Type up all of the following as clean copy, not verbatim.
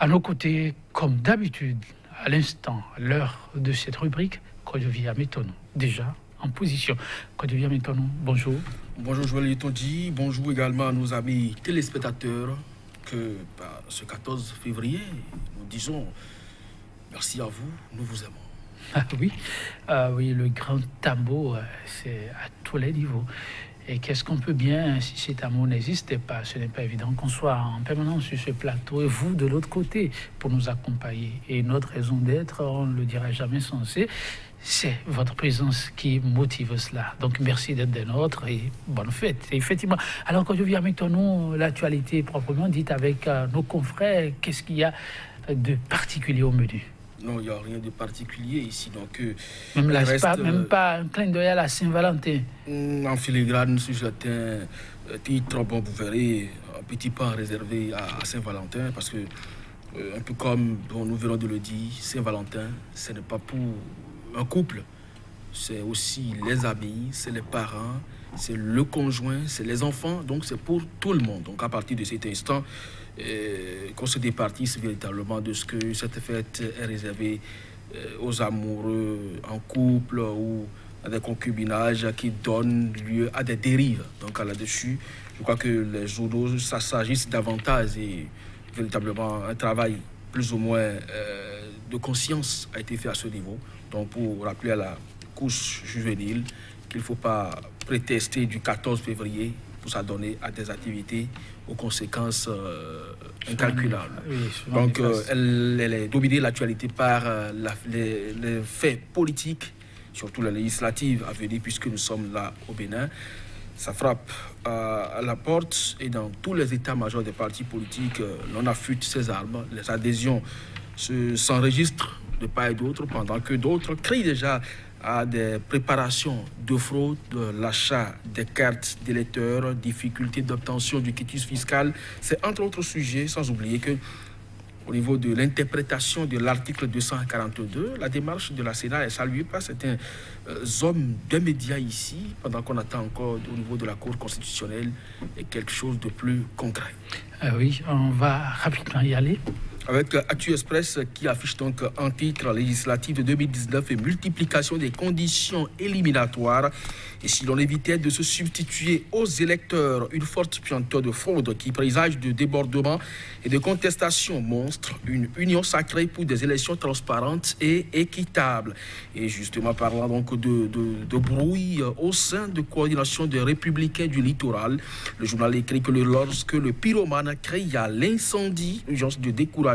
À nos côtés, comme d'habitude, à l'instant, à l'heure de cette rubrique, Kodjoviam Metonou, déjà en position. Kodjoviam Metonou, bonjour. Bonjour Joël Tondi, bonjour également à nos amis téléspectateurs que ce 14 février, nous disons merci à vous, nous vous aimons. Oui, le grand tambour, c'est à tous les niveaux. Et qu'est-ce qu'on peut bien, si cet amour n'existait pas, ce n'est pas évident qu'on soit en permanence sur ce plateau et vous de l'autre côté pour nous accompagner. Et notre raison d'être, on ne le dira jamais sans c'est votre présence qui motive cela. Donc merci d'être des nôtres et bonne fête. Et effectivement, alors quand je viens avec nous, l'actualité proprement dite avec nos confrères, qu'est-ce qu'il y a de particulier au menu? Non, il n'y a rien de particulier ici. Donc, même pas un clin d'œil à la Saint-Valentin. En filigrane, sur certains titres, bon, vous verrez un petit pan réservé à Saint-Valentin, parce que, un peu comme nous venons de le dire, Saint-Valentin, ce n'est pas pour un couple, c'est aussi les amis, c'est les parents, c'est le conjoint, c'est les enfants, donc c'est pour tout le monde. Donc à partir de cet instant, qu'on se départisse véritablement de ce que cette fête est réservée aux amoureux en couple ou à des concubinages qui donnent lieu à des dérives. Donc là-dessus, je crois que les journaux s'agissent davantage et véritablement un travail plus ou moins de conscience a été fait à ce niveau. Donc pour rappeler à la couche juvénile qu'il ne faut pas prétester du 14 février pour s'adonner à des activités aux conséquences incalculables. Donc elle est dominée l'actualité par les faits politiques, surtout les législatives à venir, puisque nous sommes là au Bénin. Ça frappe à la porte et dans tous les états-majors des partis politiques, l'on affûte ses armes. Les adhésions s'enregistrent de part et d'autre, pendant que d'autres crient déjà à des préparations de fraude, l'achat des cartes d'électeurs, difficultés d'obtention du quitus fiscal. C'est entre autres sujets, sans oublier que au niveau de l'interprétation de l'article 242, la démarche de la Sénat est saluée par certains hommes de médias ici, pendant qu'on attend encore au niveau de la Cour constitutionnelle et quelque chose de plus concret. Oui, on va rapidement y aller. Avec Actu Express qui affiche donc un titre législatif de 2019 et multiplication des conditions éliminatoires. Et si l'on évitait de se substituer aux électeurs, une forte puanteur de fraude qui présage de débordements et de contestations monstres, une union sacrée pour des élections transparentes et équitables. Et justement, parlant donc de bruit au sein de coordination des Républicains du littoral, le journal écrit que lorsque le pyromane cria l'incendie, l'urgence de décourager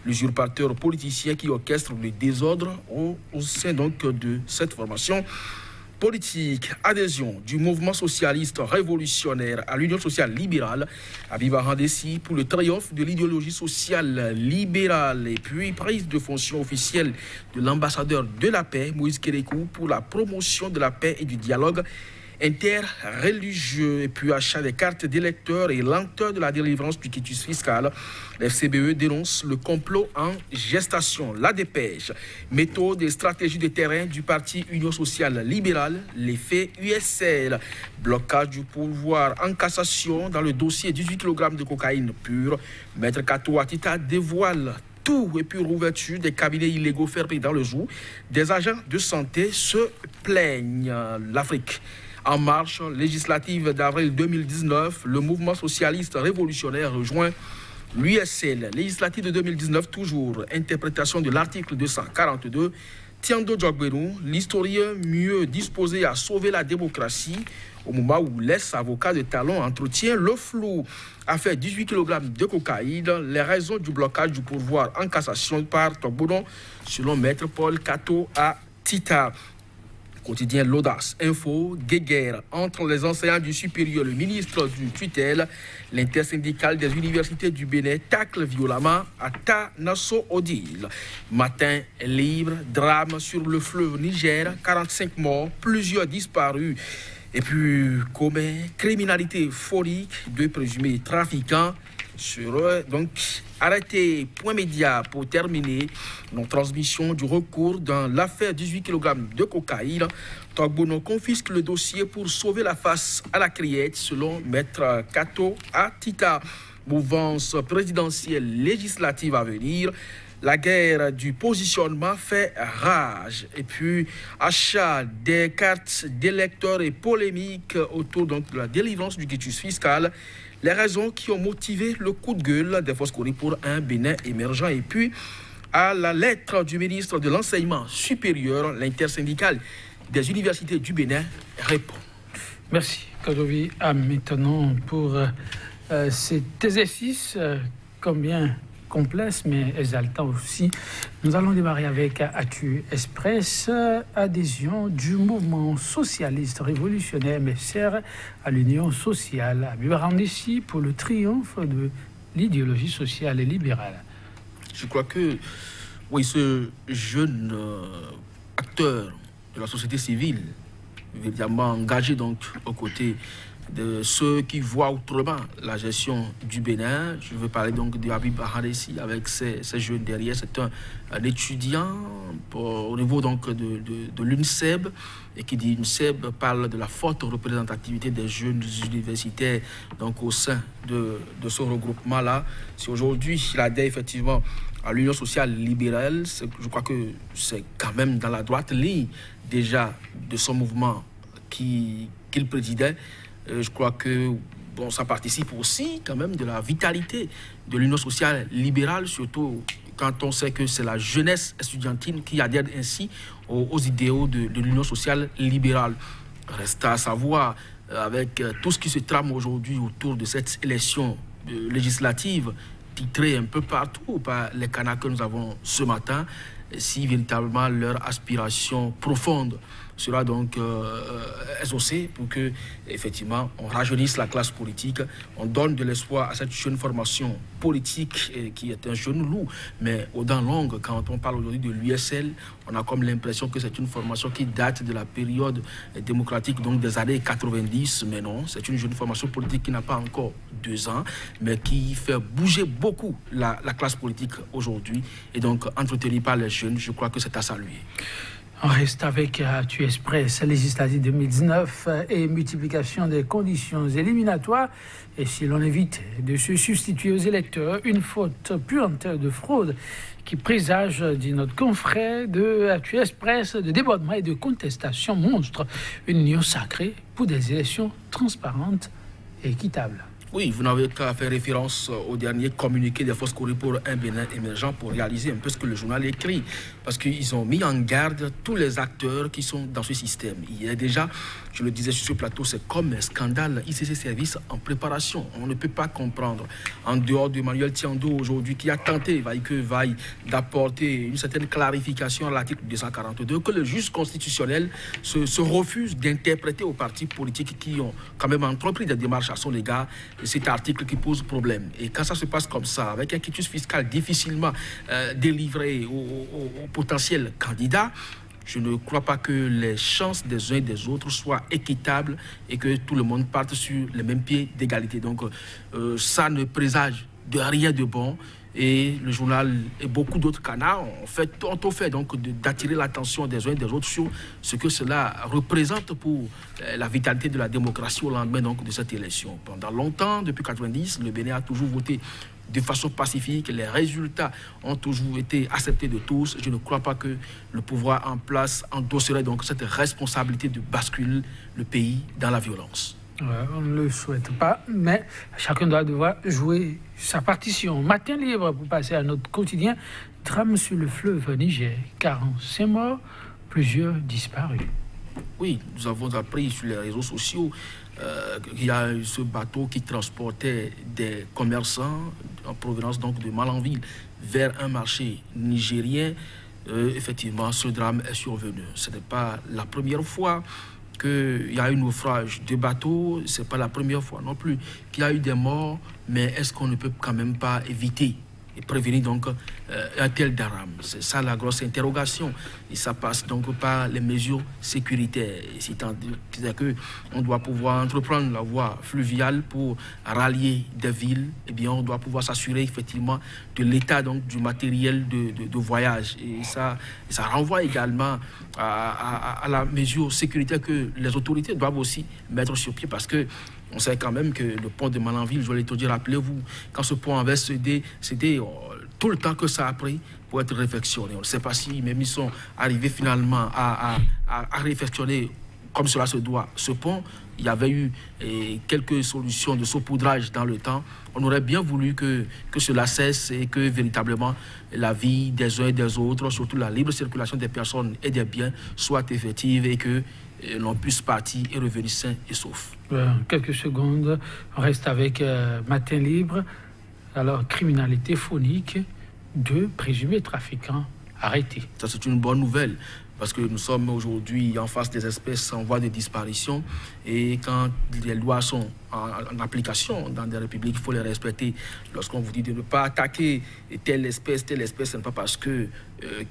l'usurpateur politicien qui orchestre le désordre au sein donc de cette formation politique. Adhésion du mouvement socialiste révolutionnaire à l'Union sociale libérale à Bibarandessi pour le triomphe de l'idéologie sociale libérale, et puis prise de fonction officielle de l'ambassadeur de la paix Moïse Kérékou pour la promotion de la paix et du dialogue interreligieux, et puis achat des cartes d'électeurs et lenteur de la délivrance du quitus fiscal. L'FCBE dénonce le complot en gestation. La dépêche, méthode et stratégie de terrain du parti Union sociale libérale, l'effet USL, blocage du pouvoir en cassation dans le dossier 18 kg de cocaïne pure. Maître Kato Atita dévoile tout, et puis rouverture des cabinets illégaux fermés dans le jour. Des agents de santé se plaignent. L'Afrique en marche, législative d'avril 2019, le mouvement socialiste révolutionnaire rejoint l'USL. Législative de 2019 toujours, interprétation de l'article 242. Tiando Djogberu, l'historien mieux disposé à sauver la démocratie, au moment où l'ex-avocat de talon entretient le flou. Affaire 18 kg de cocaïne, les raisons du blocage du pouvoir en cassation par Togbono, selon Maître Paul Kato Atita. Quotidien L'Audace, info, guéguerre entre les enseignants du supérieur, le ministre du tutelle, l'intersyndicale des universités du Bénin tacle violemment à Tanasso Odile. Matin libre, drame sur le fleuve Niger, 45 morts, plusieurs disparus. Et puis, criminalité phonique, 2 présumés trafiquants seraient donc arrêtés. Point média pour terminer. Non-transmission du recours dans l'affaire 18 kg de cocaïne. Togbono confisque le dossier pour sauver la face à la criette, selon Maître Kato Atita. mouvance présidentielle législative à venir. La guerre du positionnement fait rage. Et puis, achat des cartes d'électeurs et polémique autour donc, de la délivrance du quitus fiscal. Les raisons qui ont motivé le coup de gueule des Foscori pour un Bénin émergent. Et puis, à la lettre du ministre de l'Enseignement supérieur, l'intersyndicale des universités du Bénin répond. Merci, Kadovi. Maintenant, pour cet exercice, combien complexe mais exaltant aussi. Nous allons démarrer avec Actu Express, adhésion du mouvement socialiste révolutionnaire MSR à l'Union sociale. À ici pour le triomphe de l'idéologie sociale et libérale. Je crois que oui, ce jeune acteur de la société civile, évidemment engagé donc aux côtés de ceux qui voient autrement la gestion du Bénin. Je veux parler donc de Habib Ahadessi avec ces jeunes derrière. C'est un étudiant au niveau donc de l'UNSEB, et qui dit UNSEB parle de la forte représentativité des jeunes universitaires donc au sein de ce regroupement-là. Si aujourd'hui il adhère effectivement à l'Union sociale libérale, je crois que c'est quand même dans la droite ligne déjà de son mouvement qu'il présidait. Je crois que bon, ça participe aussi quand même de la vitalité de l'Union sociale libérale, surtout quand on sait que c'est la jeunesse estudiantine qui adhère ainsi aux idéaux de l'Union sociale libérale. Reste à savoir, avec tout ce qui se trame aujourd'hui autour de cette élection législative, titrée un peu partout par les canaux que nous avons ce matin, si véritablement leur aspiration profonde sera donc exaucée pour que, effectivement, on rajeunisse la classe politique, on donne de l'espoir à cette jeune formation politique qui est un jeune loup, mais aux dents longues. Quand on parle aujourd'hui de l'USL, on a comme l'impression que c'est une formation qui date de la période démocratique, donc des années 90, mais non, c'est une jeune formation politique qui n'a pas encore 2 ans, mais qui fait bouger beaucoup la classe politique aujourd'hui, et donc entretenue par les jeunes, je crois que c'est à saluer. On reste avec Actu Express, législative 2019 et multiplication des conditions éliminatoires. Et si l'on évite de se substituer aux électeurs, une faute puanteur de fraude qui présage, dit notre confrère de Actu Express, de débordement et de contestation monstre. Une union sacrée pour des élections transparentes et équitables. Oui, vous n'avez qu'à faire référence au dernier communiqué des Foscori pour un Bénin émergent pour réaliser un peu ce que le journal écrit. Parce qu'ils ont mis en garde tous les acteurs qui sont dans ce système. Il y a déjà, je le disais sur ce plateau, c'est comme un scandale ICC Service en préparation. On ne peut pas comprendre, en dehors de Manuel Tiando aujourd'hui, qui a tenté, vaille que vaille, d'apporter une certaine clarification à l'article 242, que le juge constitutionnel se refuse d'interpréter aux partis politiques qui ont quand même entrepris des démarches à son égard. Cet article qui pose problème. Et quand ça se passe comme ça, avec un quitus fiscal difficilement délivré aux potentiels candidats, je ne crois pas que les chances des uns et des autres soient équitables et que tout le monde parte sur les mêmes pieds d'égalité. Donc ça ne présage de rien de bon. Et le journal et beaucoup d'autres canaux ont tout fait donc d'attirer l'attention des uns et des autres sur ce que cela représente pour la vitalité de la démocratie au lendemain donc de cette élection. Pendant longtemps, depuis 1990, le Bénin a toujours voté de façon pacifique. Les résultats ont toujours été acceptés de tous. Je ne crois pas que le pouvoir en place endosserait donc cette responsabilité de basculer le pays dans la violence. On ne le souhaite pas, mais chacun doit devoir jouer sa partition. Matin libre pour passer à notre quotidien. Drame sur le fleuve Niger. 45 morts, plusieurs disparus. Oui, nous avons appris sur les réseaux sociaux qu'il y a ce bateau qui transportait des commerçants en provenance donc de Malanville vers un marché nigérien. Effectivement, ce drame est survenu. Ce n'est pas la première fois qu'il y a eu un naufrage de bateaux, ce n'est pas la première fois non plus qu'il y a eu des morts, mais est-ce qu'on ne peut quand même pas éviter et prévenir donc un tel drame? C'est ça la grosse interrogation. Et ça passe donc par les mesures sécuritaires. C'est-à-dire qu'on doit pouvoir entreprendre la voie fluviale pour rallier des villes. Eh bien, on doit pouvoir s'assurer effectivement de l'état donc du matériel de voyage. Et ça renvoie également à la mesure sécuritaire que les autorités doivent aussi mettre sur pied, parce que On sait quand même que le pont de Malanville, je voulais te dire, rappelez-vous, quand ce pont avait cédé, c'était tout le temps que ça a pris pour être réfectionné. On ne sait pas si même ils sont arrivés finalement à réfectionner comme cela se doit ce pont. Il y avait eu quelques solutions de saupoudrage dans le temps. On aurait bien voulu que cela cesse et que véritablement la vie des uns et des autres, surtout la libre circulation des personnes et des biens, soit effective et que l'on puisse partir et revenir sain et sauf. Quelques secondes, on reste avec Matin Libre. Alors, criminalité phonique, 2 présumés trafiquants arrêtés. Ça, c'est une bonne nouvelle. Parce que nous sommes aujourd'hui en face des espèces en voie de disparition. Et quand les lois sont en application dans des républiques, il faut les respecter. Lorsqu'on vous dit de ne pas attaquer telle espèce, ce n'est pas parce que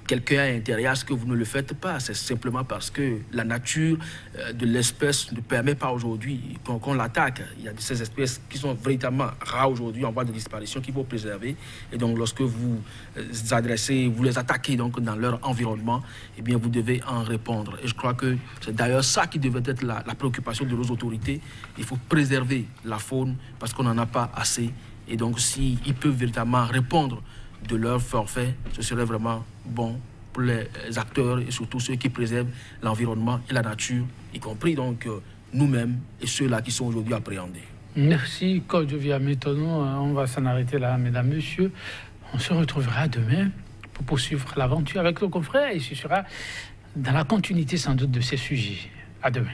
quelqu'un a intérêt à ce que vous ne le faites pas. C'est simplement parce que la nature de l'espèce ne permet pas aujourd'hui qu'on l'attaque. Il y a de ces espèces qui sont véritablement rares aujourd'hui en voie de disparition qu'il faut préserver. Et donc lorsque vous vous les attaquez donc, dans leur environnement, eh bien vous devez en répondre. Et je crois que c'est d'ailleurs ça qui devait être la préoccupation de nos autorités. Il faut préserver la faune parce qu'on n'en a pas assez. Et donc s'ils peuvent véritablement répondre de leur forfait, ce serait vraiment bon pour les acteurs et surtout ceux qui préservent l'environnement et la nature, y compris donc nous-mêmes et ceux-là qui sont aujourd'hui appréhendés. Merci, Coach Via Métono. On va s'en arrêter là, mesdames, messieurs. On se retrouvera demain pour poursuivre l'aventure avec nos confrères et ce sera dans la continuité sans doute de ces sujets. À demain.